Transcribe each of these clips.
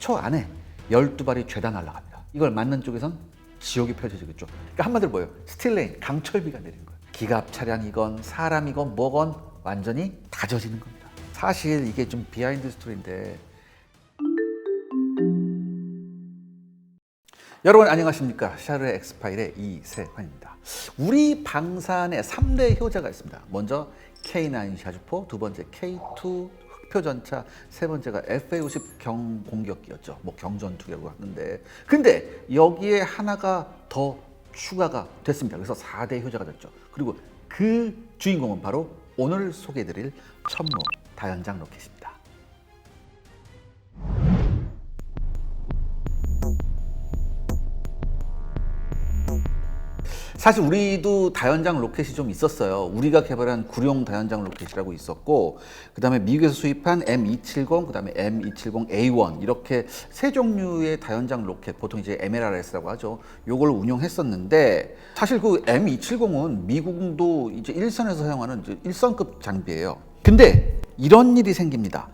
10초 안에 12발이 죄다 날아갑니다. 이걸 맞는 쪽에선 지옥이 펼쳐지겠죠. 그러니까 한마디로 뭐예요? 스틸레인, 강철비가 내리는 거예요. 기갑 차량이건 사람이건 뭐건 완전히 다져지는 겁니다. 사실 이게 좀 비하인드 스토리인데, 여러분 안녕하십니까? 샤르의 엑스파일의 이세환입니다. 우리 방산에 3대 효자가 있습니다. 먼저 K9 샤주포, 두 번째 K2 흑표전차, 세 번째가 FA-50 경공격기였죠. 뭐 경전투기라고 하는데, 근데 여기에 하나가 더 추가가 됐습니다. 그래서 4대 효자가 됐죠. 그리고 그 주인공은 바로 오늘 소개해드릴 천무 다연장 로켓입니다. 사실 우리도 다연장 로켓이 좀 있었어요. 우리가 개발한 구룡 다연장 로켓이라고 있었고, 그 다음에 미국에서 수입한 M270, 그 다음에 M270A1 이렇게 세 종류의 다연장 로켓, 보통 이제 MLRS라고 하죠. 요걸 운용했었는데, 사실 그 M270은 미국도 이제 일선에서 사용하는 이제 일선급 장비예요. 근데 이런 일이 생깁니다.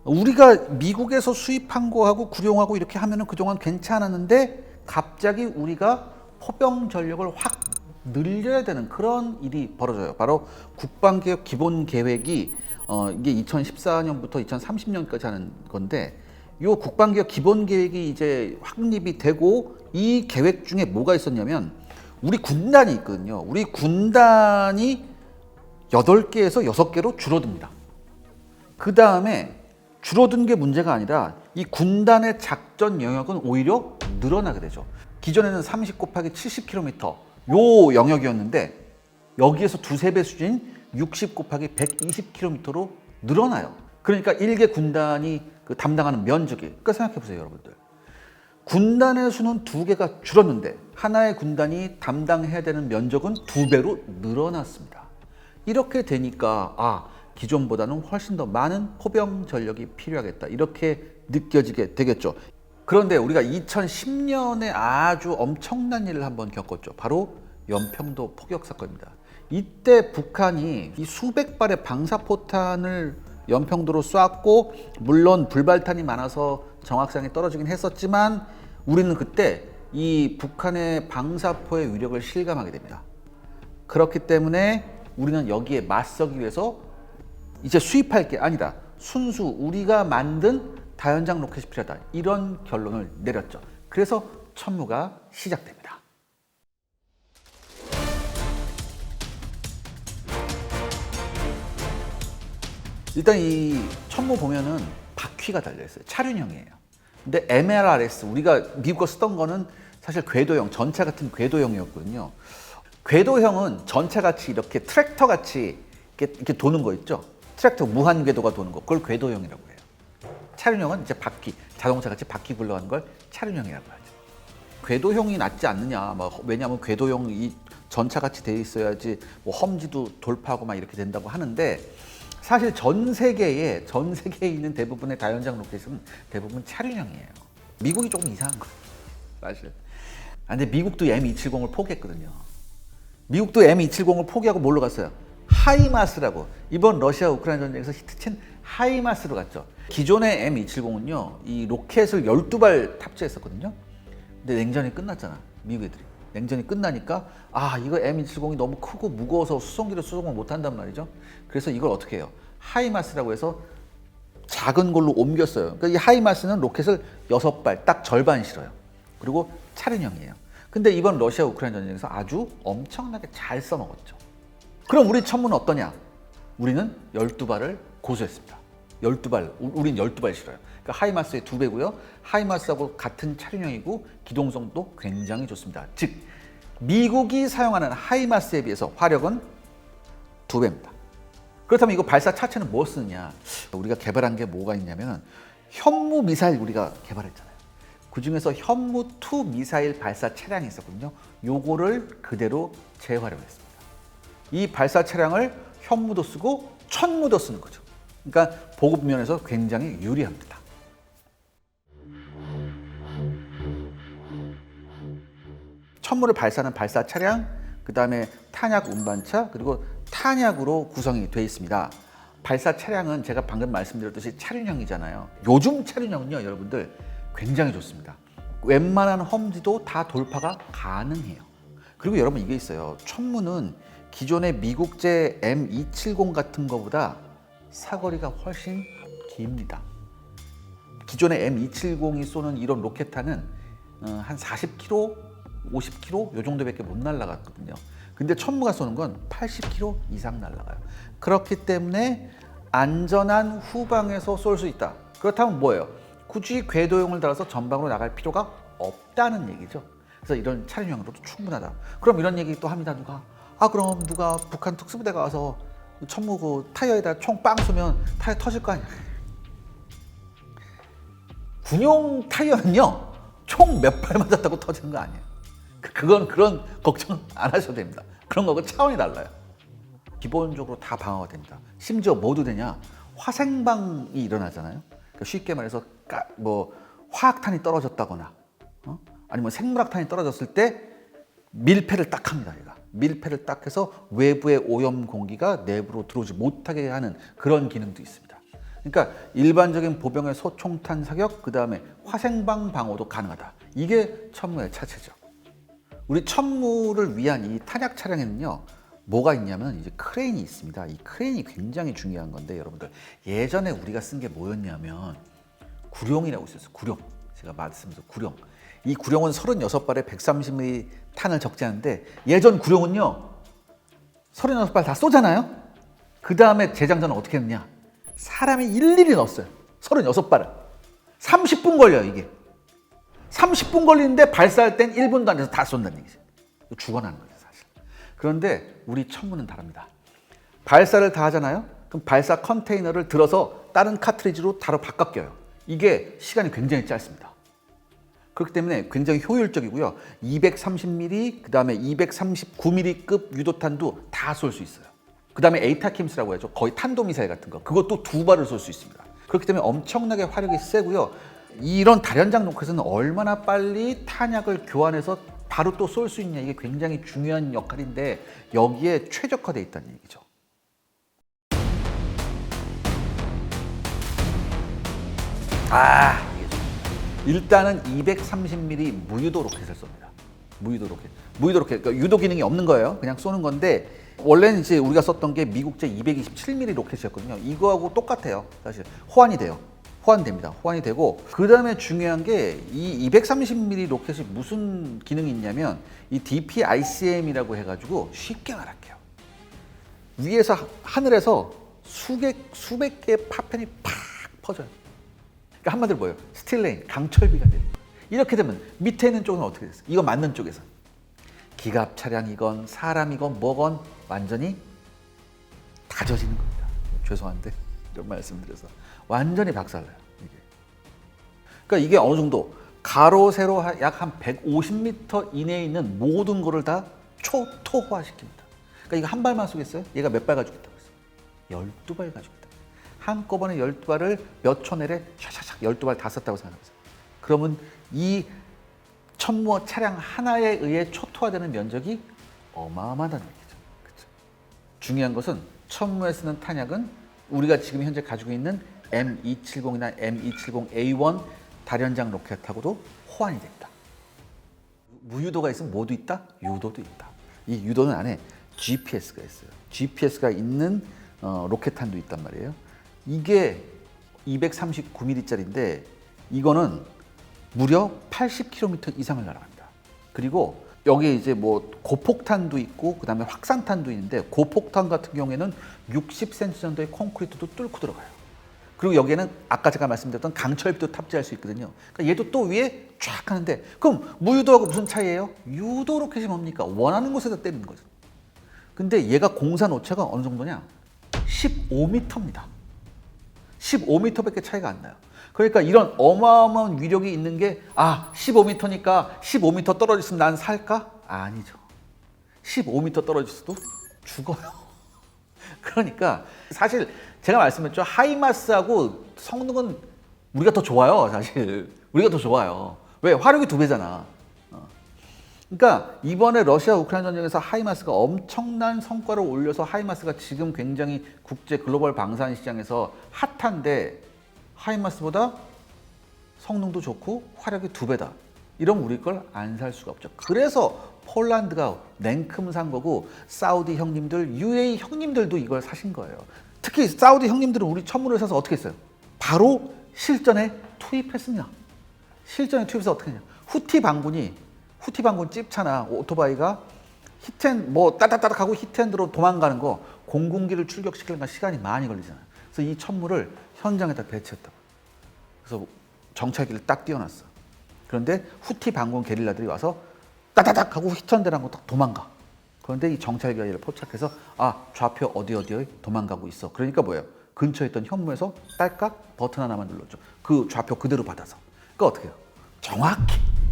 우리가 미국에서 수입한 거하고 구룡하고 이렇게 하면은 그동안 괜찮았는데, 갑자기 우리가 포병 전력을 확 늘려야 되는 그런 일이 벌어져요. 바로 국방개혁 기본 계획이 이게 2014년부터 2030년까지 하는 건데, 이 국방개혁 기본 계획이 이제 확립이 되고, 이 계획 중에 뭐가 있었냐면, 우리 군단이 있거든요. 우리 군단이 8개에서 6개로 줄어듭니다. 그 다음에 줄어든 게 문제가 아니라 이 군단의 작전 영역은 오히려 늘어나게 되죠. 기존에는 30 곱하기 70km 요 영역이었는데, 여기에서 두세 배 수준인 60 곱하기 120km로 늘어나요. 그러니까 일개 군단이 그 담당하는 면적이, 그러니까 생각해 보세요, 여러분들. 군단의 수는 2개가 줄었는데 하나의 군단이 담당해야 되는 면적은 2배로 늘어났습니다. 이렇게 되니까 기존보다는 훨씬 더 많은 포병 전력이 필요하겠다, 이렇게 느껴지게 되겠죠. 그런데 우리가 2010년에 아주 엄청난 일을 한번 겪었죠. 바로 연평도 포격 사건입니다. 이때 북한이 이 수백 발의 방사포탄을 연평도로 쐈고, 물론 불발탄이 많아서 정확성이 떨어지긴 했었지만, 우리는 그때 이 북한의 방사포의 위력을 실감하게 됩니다. 그렇기 때문에 우리는 여기에 맞서기 위해서 이제 수입할 게 아니다, 순수 우리가 만든 다연장 로켓이 필요하다, 이런 결론을 내렸죠. 그래서 천무가 시작됩니다. 일단 이 천무 보면은 바퀴가 달려있어요. 차륜형이에요. 근데 MLRS, 우리가 미국 거 쓰던 거는 사실 궤도형, 전차 같은 궤도형이었거든요. 궤도형은 전차같이 이렇게 트랙터같이 이렇게 도는 거 있죠. 트랙터 무한 궤도가 도는 거, 그걸 궤도형이라고 해요. 차륜형은 이제 바퀴, 자동차같이 바퀴 굴러가는 걸 차륜형이라고 하죠. 궤도형이 낫지 않느냐, 왜냐하면 궤도형이 전차같이 돼 있어야지 뭐 험지도 돌파하고 막 이렇게 된다고 하는데, 사실 전 세계에 있는 대부분의 다연장 로켓은 대부분 차륜형이에요. 미국이 조금 이상한 거예요, 사실. 근데 미국도 M270을 포기했거든요. 미국도 M270을 포기하고 뭘로 갔어요? 하이마스라고, 이번 러시아 우크라이나 전쟁에서 히트친 하이마스로 갔죠. 기존의 M270은요, 이 로켓을 12발 탑재했었거든요. 근데 냉전이 끝났잖아, 미국 애들이. 냉전이 끝나니까 이거 M270이 너무 크고 무거워서 수송기를 수송을 못 한단 말이죠. 그래서 이걸 어떻게 해요? 하이마스라고 해서 작은 걸로 옮겼어요. 그러니까 이 하이마스는 로켓을 6발, 딱 절반 실어요. 그리고 차륜형이에요. 근데 이번 러시아 우크라이나 전쟁에서 아주 엄청나게 잘 써먹었죠. 그럼 우리 천무는 어떠냐? 우리는 12발을 고수했습니다. 12발, 우린 12발 실어요. 그러니까 하이마스의 2배고요. 하이마스하고 같은 차륜형이고 기동성도 굉장히 좋습니다. 즉, 미국이 사용하는 하이마스에 비해서 화력은 2배입니다. 그렇다면 이거 발사 차체는 뭐 쓰느냐? 우리가 개발한 게 뭐가 있냐면, 현무 미사일 우리가 개발했잖아요. 그 중에서 현무2 미사일 발사 차량이 있었거든요. 요거를 그대로 재활용했습니다. 이 발사 차량을 현무도 쓰고 천무도 쓰는 거죠. 그러니까 보급 면에서 굉장히 유리합니다. 천무를 발사하는 발사 차량, 그 다음에 탄약 운반차, 그리고 탄약으로 구성이 되어 있습니다. 발사 차량은 제가 방금 말씀드렸듯이 차륜형이잖아요. 요즘 차륜형은요, 여러분들 굉장히 좋습니다. 웬만한 험지도 다 돌파가 가능해요. 그리고 여러분 이게 있어요. 천무는 기존의 미국제 M270 같은 거보다 사거리가 훨씬 깁니다. 기존의 M270이 쏘는 이런 로켓탄은 한 40km, 50km 요 정도밖에 못 날아갔거든요. 근데 천무가 쏘는 건 80km 이상 날아가요. 그렇기 때문에 안전한 후방에서 쏠 수 있다. 그렇다면 뭐예요? 굳이 궤도용을 달아서 전방으로 나갈 필요가 없다는 얘기죠. 그래서 이런 차륜형으로도 충분하다. 그럼 이런 얘기 또 합니다. 그럼 누가 북한 특수부대가 와서 천무 그 타이어에다 총 빵 쏘면 타이어 터질 거 아니야. 군용 타이어는요, 총 몇 발 맞았다고 터지는 거 아니에요. 그건 그런 걱정 안 하셔도 됩니다. 그런 거하고 차원이 달라요. 기본적으로 다 방어가 됩니다. 심지어 뭐도 되냐? 화생방이 일어나잖아요. 그러니까 쉽게 말해서 화학탄이 떨어졌다거나 아니면 생물학탄이 떨어졌을 때 밀폐를 딱 합니다. 얘가 밀폐를 딱 해서 외부의 오염 공기가 내부로 들어오지 못하게 하는 그런 기능도 있습니다. 그러니까 일반적인 보병의 소총탄 사격, 그 다음에 화생방 방어도 가능하다. 이게 천무의 차체죠. 우리 천무를 위한 이 탄약 차량에는요, 뭐가 있냐면 이제 크레인이 있습니다. 이 크레인이 굉장히 중요한 건데, 여러분들 예전에 우리가 쓴 게 뭐였냐면 구룡이라고 있었어요. 구룡. 제가 말씀드린 구룡. 이 구룡은 36발에 130mm 탄을 적재하는데, 예전 구룡은요 36발 다 쏘잖아요. 그 다음에 재장전은 어떻게 했느냐, 사람이 일일이 넣었어요. 36발을 30분 걸려요. 이게 30분 걸리는데 발사할 땐 1분도 안 돼서 다 쏜다는 얘기죠. 죽어나는 거죠, 사실. 그런데 우리 천무는 다릅니다. 발사를 다 하잖아요. 그럼 발사 컨테이너를 들어서 다른 카트리지로 바로 바꿔 껴요. 이게 시간이 굉장히 짧습니다. 그렇기 때문에 굉장히 효율적이고요. 230mm, 그 다음에 239mm급 유도탄도 다 쏠 수 있어요. 그 다음에 에이타킴스라고 해죠. 거의 탄도미사일 같은 거. 그것도 2발을 쏠 수 있습니다. 그렇기 때문에 엄청나게 화력이 세고요. 이런 다련장 로켓은 얼마나 빨리 탄약을 교환해서 바로 또 쏠 수 있냐, 이게 굉장히 중요한 역할인데 여기에 최적화되어 있다는 얘기죠. 일단은 230mm 무유도 로켓을 쏩니다. 무유도 로켓. 그러니까 유도 기능이 없는 거예요. 그냥 쏘는 건데, 원래는 이제 우리가 썼던 게 미국제 227mm 로켓이었거든요. 이거하고 똑같아요. 사실 호환이 돼요. 호환됩니다. 호환이 되고, 그 다음에 중요한 게 이 230mm 로켓이 무슨 기능이 있냐면 이 DPICM이라고 해가지고, 쉽게 말할게요, 위에서 하늘에서 수백 개의 파편이 팍 퍼져요. 그러니까 한마디로 뭐예요? 스틸레인, 강철비가 돼요. 이렇게 되면 밑에 있는 쪽은 어떻게 됐어요? 이거 맞는 쪽에서 기갑 차량이건 사람이건 뭐건 완전히 다져지는 겁니다. 죄송한데 이런 말씀드려서 완전히 박살나요. 그러니까 이게 어느 정도 가로 세로 약 한 150m 이내에 있는 모든 거를 다 초토화시킵니다. 그러니까 이거 한 발만 쏘겠어요? 얘가 몇 발 가지고 있다고 했어요? 12발 가지고 있다. 한꺼번에 12발을 몇 초 내에 샤샤샥 12발 다 썼다고 생각해보세요. 그러면 이 천무 차량 하나에 의해 초토화되는 면적이 어마어마하다는 얘기죠. 그렇죠? 중요한 것은 천무에 쓰는 탄약은 우리가 지금 현재 가지고 있는 M270이나 M270A1 다련장 로켓하고도 호환이 됩니다. 무유도가 있으면 뭐도 있다? 유도도 있다. 이 유도는 안에 GPS가 있어요. GPS가 있는 로켓탄도 있단 말이에요. 이게 239mm짜리인데 이거는 무려 80km 이상을 날아갑니다. 그리고 여기에 이제 뭐 고폭탄도 있고 그다음에 확산탄도 있는데, 고폭탄 같은 경우에는 60cm 정도의 콘크리트도 뚫고 들어가요. 그리고 여기에는 아까 제가 말씀드렸던 강철비도 탑재할 수 있거든요. 그러니까 얘도 또 위에 쫙 하는데, 그럼 무유도하고 무슨 차이예요? 유도 로켓이 뭡니까? 원하는 곳에다 때리는 거죠. 근데 얘가 공산 오차가 어느 정도냐? 15m입니다. 15m밖에 차이가 안 나요. 그러니까 이런 어마어마한 위력이 있는 게 15m니까 15m 떨어졌으면 난 살까? 아니죠. 15m 떨어졌어도 죽어요. 그러니까 사실 제가 말씀했죠. 하이마스하고 성능은 우리가 더 좋아요. 사실 우리가 더 좋아요. 왜? 화력이 2배잖아. 그러니까 이번에 러시아 우크라이나 전쟁에서 하이마스가 엄청난 성과를 올려서 하이마스가 지금 굉장히 국제 글로벌 방산 시장에서 핫한데 하이마스보다 성능도 좋고 화력이 2배다. 이러면 우리 걸 안 살 수가 없죠. 그래서 폴란드가 냉큼 산 거고 사우디 형님들, UAE 형님들도 이걸 사신 거예요. 특히 사우디 형님들은 우리 천문을 사서 어떻게 했어요? 바로 실전에 투입했습니다. 실전에 투입해서 어떻게 했냐? 후티 방군 찝잖아. 오토바이가 히트앤 뭐 따다따닥 하고 히트앤드로 도망가는 거 공군기를 출격시키려면 시간이 많이 걸리잖아요. 그래서 이 천물을 현장에다 배치했다고. 그래서 정찰기를 딱 띄워놨어. 그런데 후티 방군 게릴라들이 와서 따다닥 하고 히트앤드라는 거 딱 도망가. 그런데 이 정찰기가 얘를 포착해서 좌표 어디에 도망가고 있어. 그러니까 뭐예요? 근처에 있던 현무에서 딸깍 버튼 하나만 눌렀죠. 그 좌표 그대로 받아서. 그러니까 어떻게 해요?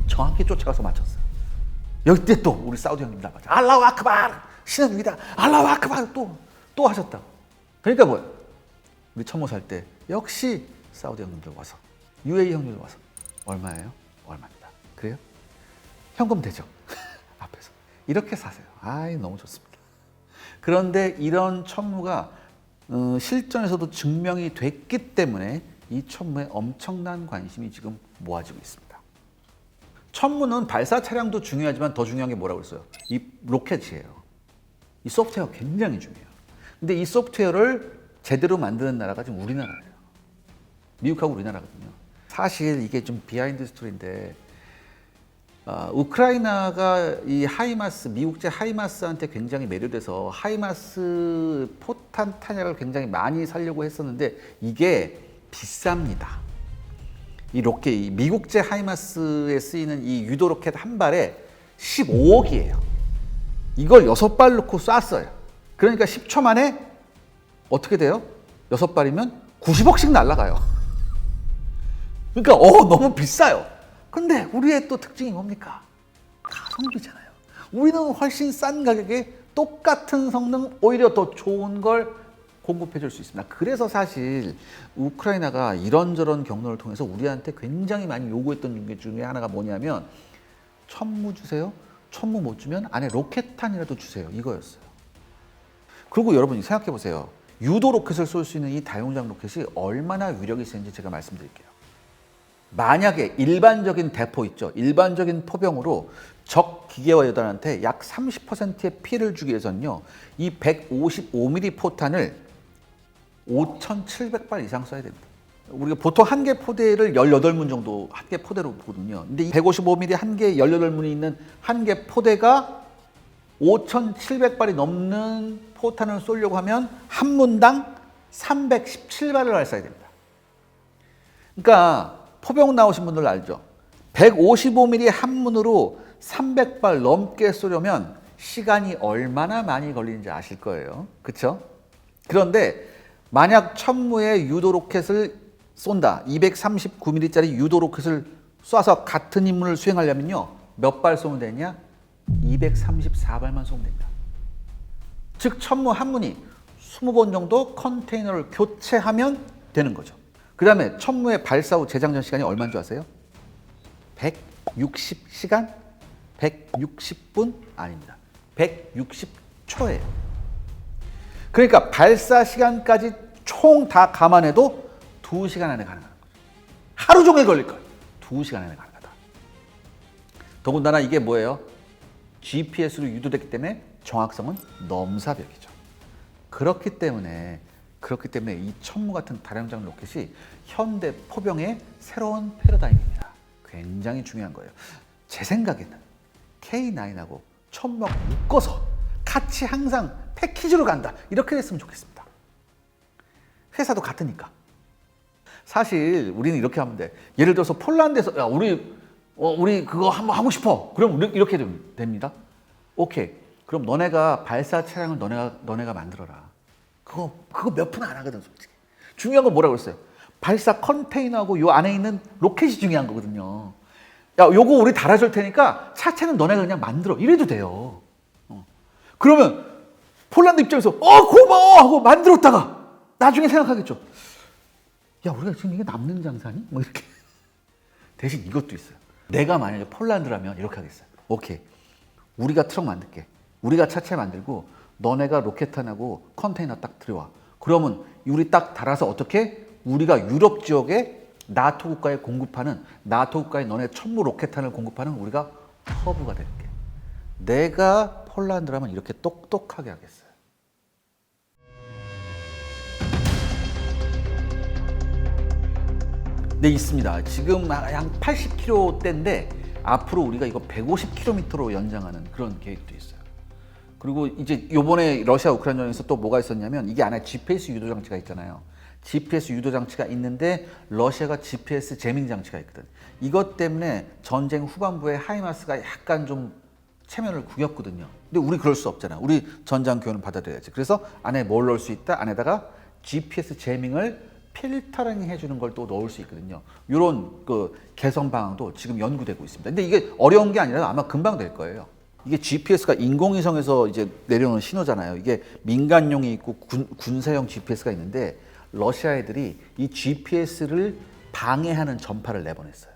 정확히 쫓아가서 맞췄어요. 여기 또 우리 사우디 형님 다 맞아. 알라후 아크바르 신의 위다. 알라후 아크바르 또 하셨다. 그러니까 뭐예요? 우리 천모 살 때 역시 사우디 형님들 와서 UAE 형님들 와서 얼마예요? 얼마입니다. 그래요? 현금 되죠. 앞에서 이렇게 사세요. 너무 좋습니다. 그런데 이런 천무가 실전에서도 증명이 됐기 때문에 이 천무에 엄청난 관심이 지금 모아지고 있습니다. 천무는 발사 차량도 중요하지만 더 중요한 게 뭐라고 했어요? 이 로켓이에요. 이 소프트웨어가 굉장히 중요해요. 근데 이 소프트웨어를 제대로 만드는 나라가 지금 우리나라예요. 미국하고 우리나라거든요. 사실 이게 좀 비하인드 스토리인데 우크라이나가 이 하이마스, 미국제 하이마스한테 굉장히 매료돼서 하이마스 포탄 탄약을 굉장히 많이 살려고 했었는데 이게 비쌉니다. 이 로켓, 이 미국제 하이마스에 쓰이는 이 유도 로켓 한 발에 15억이에요. 이걸 6발 넣고 쐈어요. 그러니까 10초 만에 어떻게 돼요? 6발이면 90억씩 날아가요. 그러니까 너무 비싸요. 근데 우리의 또 특징이 뭡니까? 가성비잖아요. 우리는 훨씬 싼 가격에 똑같은 성능, 오히려 더 좋은 걸 공급해 줄 수 있습니다. 그래서 사실 우크라이나가 이런저런 경로를 통해서 우리한테 굉장히 많이 요구했던 게 중에 하나가 뭐냐면 천무 주세요. 천무 못 주면 안에 로켓탄이라도 주세요. 이거였어요. 그리고 여러분 생각해 보세요. 유도 로켓을 쏠 수 있는 이 다용장 로켓이 얼마나 위력이 세는지 제가 말씀드릴게요. 만약에 일반적인 대포 있죠. 일반적인 포병으로 적 기계와 여단한테 약 30%의 피해를 주기 위해서는요. 이 155mm 포탄을 5,700발 이상 쏴야 됩니다. 우리가 보통 한 개 포대를 18문 정도 한 개 포대로 보거든요. 근데 이 155mm 한 개 18문이 있는 한 개 포대가 5,700발이 넘는 포탄을 쏘려고 하면 한 문당 317발을 발사해야 됩니다. 그러니까 포병 나오신 분들 알죠? 155mm 한 문으로 300발 넘게 쏘려면 시간이 얼마나 많이 걸리는지 아실 거예요. 그렇죠? 그런데 만약 천무의 유도 로켓을 쏜다. 239mm짜리 유도 로켓을 쏴서 같은 임무를 수행하려면요. 몇 발 쏘면 되냐? 234발만 쏘면 됩니다. 즉 천무 한 문이 20번 정도 컨테이너를 교체하면 되는 거죠. 그 다음에 천무의 발사 후 재장전 시간이 얼마인 줄 아세요? 160시간? 160분? 아닙니다. 160초예요. 그러니까 발사 시간까지 총 다 감안해도 2시간 안에 가능한 거죠. 하루 종일 걸릴 거예요. 2시간 안에 가능하다. 더군다나 이게 뭐예요? GPS로 유도됐기 때문에 정확성은 넘사벽이죠. 그렇기 때문에 이 천무 같은 다량장 로켓이 현대 포병의 새로운 패러다임입니다. 굉장히 중요한 거예요. 제 생각에는 K9하고 천무하고 묶어서 같이 항상 패키지로 간다. 이렇게 됐으면 좋겠습니다. 회사도 같으니까. 사실 우리는 이렇게 하면 돼. 예를 들어서 폴란드에서 우리 그거 한번 하고 싶어. 그럼 이렇게 됩니다. 오케이. 그럼 너네가 발사 차량을 너네가 만들어라. 그거 몇 푼 안 하거든, 솔직히. 중요한 건 뭐라고 그랬어요? 발사 컨테이너하고 요 안에 있는 로켓이 중요한 거거든요. 야, 요거 우리 달아줄 테니까 차체는 너네가 그냥 만들어. 이래도 돼요. 그러면 폴란드 입장에서 고마워 하고 만들었다가 나중에 생각하겠죠. 야, 우리가 지금 이게 남는 장사니? 뭐 이렇게. 대신 이것도 있어요. 내가 만약에 폴란드라면 이렇게 하겠어요. 오케이. 우리가 트럭 만들게. 우리가 차체 만들고 너네가 로켓탄하고 컨테이너 딱 들여와. 그러면 우리 딱 달아서 어떻게? 우리가 유럽 지역에 나토 국가에 공급하는, 나토 국가에 너네 천무 로켓탄을 공급하는 우리가 허브가 될게. 내가 폴란드라면 이렇게 똑똑하게 하겠어요. 네, 있습니다. 지금 한 80km대인데 앞으로 우리가 이거 150km로 연장하는 그런 계획도 있어요. 그리고 이제 요번에 러시아 우크라이나전에서 또 뭐가 있었냐면 이게 안에 GPS 유도 장치가 있잖아요. GPS 유도 장치가 있는데 러시아가 GPS 제밍 장치가 있거든. 이것 때문에 전쟁 후반부에 하이마스가 약간 좀 체면을 구겼거든요. 근데 우리 그럴 수 없잖아. 우리 전장 교훈을 받아들여야지. 그래서 안에 뭘 넣을 수 있다? 안에다가 GPS 제밍을 필터링 해주는 걸 또 넣을 수 있거든요. 이런 그 개선 방안도 지금 연구되고 있습니다. 근데 이게 어려운 게 아니라 아마 금방 될 거예요. 이게 GPS가 인공위성에서 이제 내려오는 신호잖아요. 이게 민간용이 있고 군사용 GPS가 있는데 러시아 애들이 이 GPS를 방해하는 전파를 내보냈어요.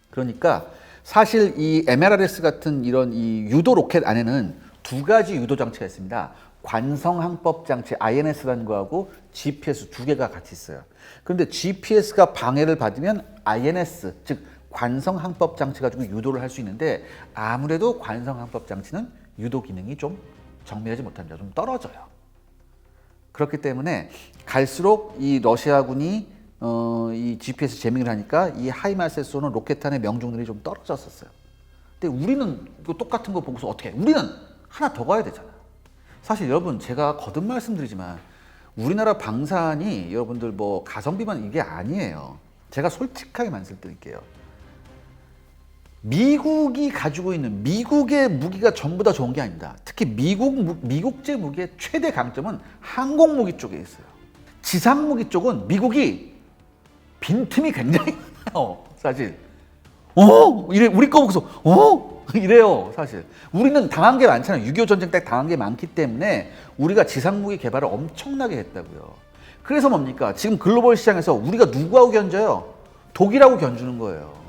그러니까 사실 이 MLRS 같은 이런 이 유도 로켓 안에는 두 가지 유도 장치가 있습니다. 관성항법 장치 INS라는 거하고 GPS 두 개가 같이 있어요. 그런데 GPS가 방해를 받으면 INS, 즉 관성항법 장치 가지고 유도를 할 수 있는데 아무래도 관성항법 장치는 유도 기능이 좀 정밀하지 못합니다. 좀 떨어져요. 그렇기 때문에 갈수록 이 러시아군이 이 GPS 제밍을 하니까 이 하이마스에 쏘는 로켓탄의 명중률이 좀 떨어졌었어요. 근데 우리는 이거 똑같은 거 보고서 어떻게 해? 우리는 하나 더 가야 되잖아. 사실 여러분 제가 거듭 말씀드리지만 우리나라 방산이 여러분들 뭐 가성비만 이게 아니에요. 제가 솔직하게 말씀드릴게요. 미국이 가지고 있는 미국의 무기가 전부 다 좋은 게 아닙니다. 특히 미국제 무기의 최대 강점은 항공 무기 쪽에 있어요. 지상 무기 쪽은 미국이 빈틈이 굉장히 많아요. 사실. 이래 우리 거 보고서 이래요. 사실. 우리는 당한 게 많잖아요. 6.25 전쟁 때 당한 게 많기 때문에 우리가 지상 무기 개발을 엄청나게 했다고요. 그래서 뭡니까? 지금 글로벌 시장에서 우리가 누구하고 견져요? 독일하고 견주는 거예요.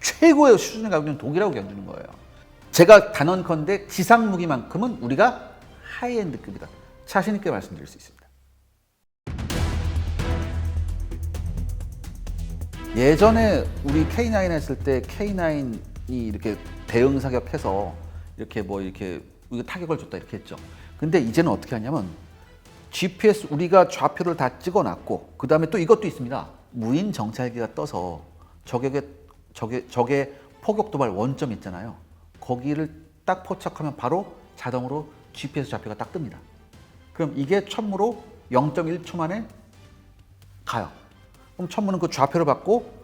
최고의 수준을 가지고 있는 독일하고 견주는 거예요. 제가 단언컨대 지상 무기만큼은 우리가 하이엔드급이다. 자신 있게 말씀드릴 수 있습니다. 예전에 우리 K9 했을 때 K9이 이렇게 대응 사격해서 이렇게 뭐 이렇게 타격을 줬다 이렇게 했죠. 근데 이제는 어떻게 하냐면 GPS 우리가 좌표를 다 찍어놨고 그 다음에 또 이것도 있습니다. 무인 정찰기가 떠서 적의 포격 도발 원점 있잖아요. 거기를 딱 포착하면 바로 자동으로 GPS 좌표가 딱 뜹니다. 그럼 이게 천무로 0.1초 만에 가요. 그럼 천무는 그 좌표를 받고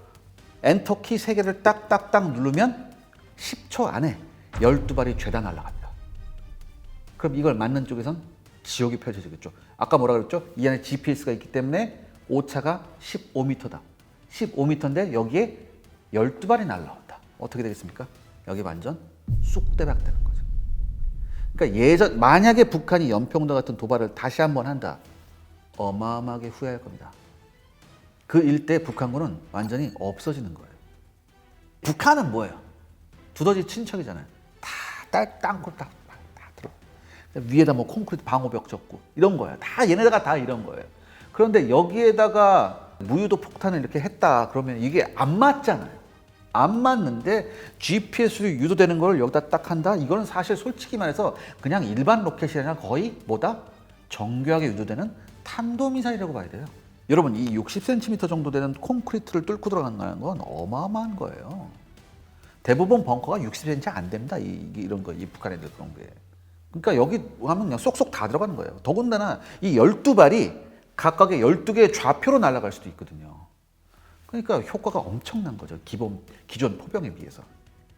엔터키 3개를 딱딱딱 누르면 10초 안에 12발이 죄다 날아갑니다. 그럼 이걸 맞는 쪽에선 지옥이 펼쳐지겠죠. 아까 뭐라 그랬죠? 이 안에 GPS가 있기 때문에 오차가 15m다. 15m인데 여기에 12발이 날아온다. 어떻게 되겠습니까? 여기 완전 쑥대박 되는 거죠. 그러니까 만약에 북한이 연평도 같은 도발을 다시 한번 한다. 어마어마하게 후회할 겁니다. 그 일대 북한군은 완전히 없어지는 거예요. 북한은 뭐예요? 두더지 친척이잖아요. 땅굴 다 들어. 위에다 뭐 콘크리트 방호벽 졌고 이런 거예요. 다 얘네가 다 이런 거예요. 그런데 여기에다가 무유도 폭탄을 이렇게 했다 그러면 이게 안 맞잖아요. 안 맞는데 GPS로 유도되는 걸 여기다 딱 한다? 이거는 사실 솔직히 말해서 그냥 일반 로켓이 아니라 거의 뭐다? 정교하게 유도되는 탄도미사일이라고 봐야 돼요. 여러분 이 60cm 정도 되는 콘크리트를 뚫고 들어간다는 건 어마어마한 거예요. 대부분 벙커가 60cm 안 됩니다. 이런 거, 이 북한 애들 그런 게. 그러니까 여기 하면 그냥 쏙쏙 다 들어가는 거예요. 더군다나 이 12발이 각각의 12개의 좌표로 날아갈 수도 있거든요. 그러니까 효과가 엄청난 거죠. 기존 포병에 비해서.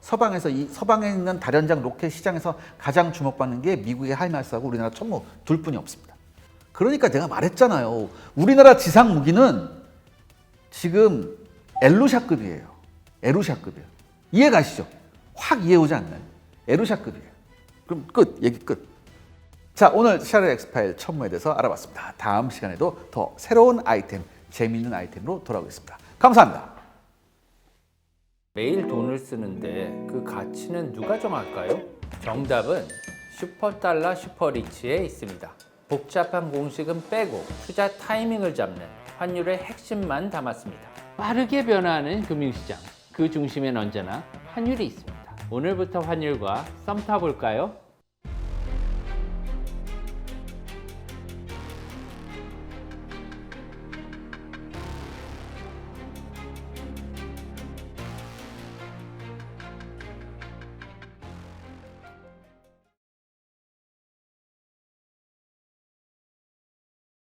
서방에 있는 다련장 로켓 시장에서 가장 주목받는 게 미국의 하이마스하고 우리나라 천무 둘 뿐이 없습니다. 그러니까 내가 말했잖아요. 우리나라 지상 무기는 지금 엘루샤급이에요. 에루샤급이에요. 이해 가시죠? 확 이해 오지 않나요? 에루샤급이에요. 그럼 끝. 얘기 끝. 자, 오늘 샤를 엑스파일 천무에 대해서 알아봤습니다. 다음 시간에도 더 새로운 아이템, 재미있는 아이템으로 돌아오겠습니다. 감사합니다. 매일 돈을 쓰는데 그 가치는 누가 정할까요? 정답은 슈퍼달러 슈퍼리치에 있습니다. 복잡한 공식은 빼고 투자 타이밍을 잡는 환율의 핵심만 담았습니다. 빠르게 변화하는 금융시장, 그 중심엔 언제나 환율이 있습니다. 오늘부터 환율과 썸 타볼까요?